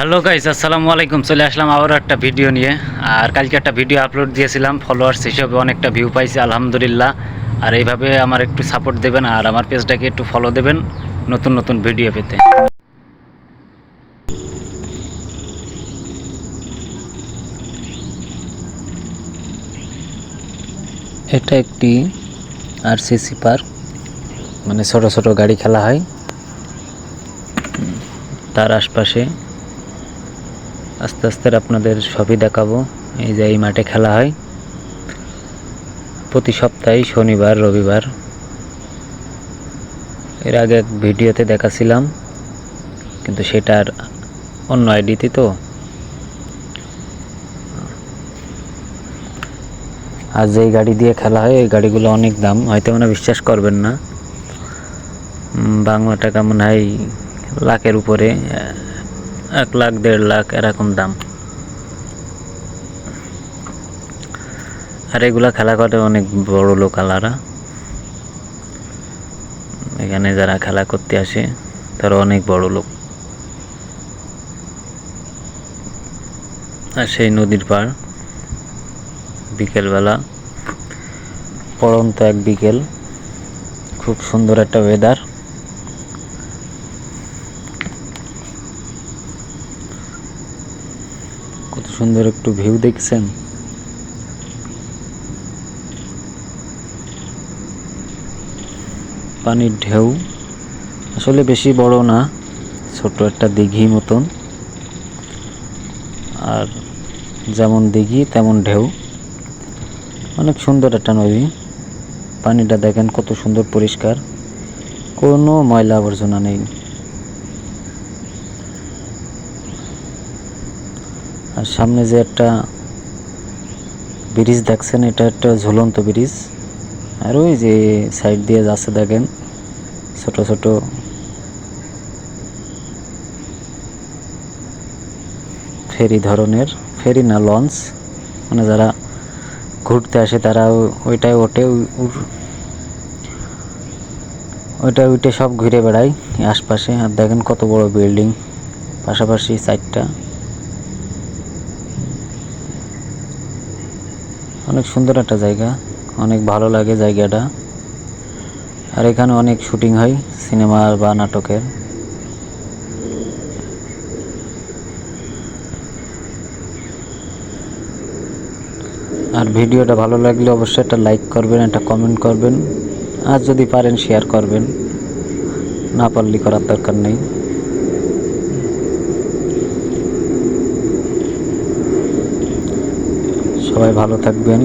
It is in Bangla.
হ্যালো গাইস, আসসালামু আলাইকুম। চলে আসলাম আবার একটা ভিডিও নিয়ে। আর কালকে একটা ভিডিও আপলোড দিয়েছিলাম, ফলোয়ার্স হিসেবে অনেকটা ভিউ পাইছি আলহামদুলিল্লাহ। আর এইভাবে আমার একটু সাপোর্ট দেবেন আর আমার পেজটাকে একটু ফলো দেবেন নতুন নতুন ভিডিও পেতে। এটা একটি আরসিসি পার্ক, মানে ছোট ছোট গাড়ি খেলা হয়। তার আশপাশে আস্তে আস্তে আপনাদের সবই দেখাবো। এই যে এই মাঠে খেলা হয় প্রতি সপ্তাহে শনিবার রবিবার। এর আগে এক ভিডিওতে দেখাছিলাম, কিন্তু সেটার অন্য আইডিতে। তো আর যেই গাড়ি দিয়ে খেলা হয় এই গাড়িগুলো অনেক দাম, হয়তো মানে বিশ্বাস করবেন না। বাংলা টাকা মনে হয় লাখের উপরে, 1 লাখ 1.5 লাখ এরকম দাম। আর এগুলা খেলা করে অনেক বড় লোক আলারা। এখানে যারা খেলা করতে আসে তারা অনেক বড় লোক। আর সেই নদীর পাড়, বিকেলবেলা, পড়ন্ত এক বিকেল, খুব সুন্দর একটা ওয়েদার। কত সুন্দর একটু ভিউ দেখছেন। পানির ঢেউ আসলে বেশি বড় না, ছোট একটা দিঘি মতন। আর যেমন দিঘি তেমন ঢেউ, অনেক সুন্দর একটা নদী। পানিটা দেখেন কত সুন্দর পরিষ্কার, কোনো ময়লা আবর্জনা নেই। আর সামনে যে একটা ব্রিজ দেখছেন, এটা একটা ঝুলন্ত ব্রিজ। আর ওই যে সাইড দিয়ে যাচ্ছে দেখেন ছোট ছোট ফেরি ধরনের, ফেরি না লঞ্চ, মানে যারা ঘুরতে আসে তারা ওইটাই ওঠে, ওইটাই উঠে সব ঘুরে বেড়ায় আশপাশে। আর দেখেন কত বড় বিল্ডিং, পাশাপাশি 4টা। অনেক সুন্দর একটা জায়গা, অনেক ভালো লাগে জায়গাটা। আর এখানে অনেক শুটিং হয় সিনেমার বা নাটকের। আর ভিডিওটা ভালো লাগলে অবশ্যই একটা লাইক করবেন, একটা কমেন্ট করবেন, আর যদি পারেন শেয়ার করবেন, না পারলে করার দরকার নেই। সবাই ভালো থাকবেন।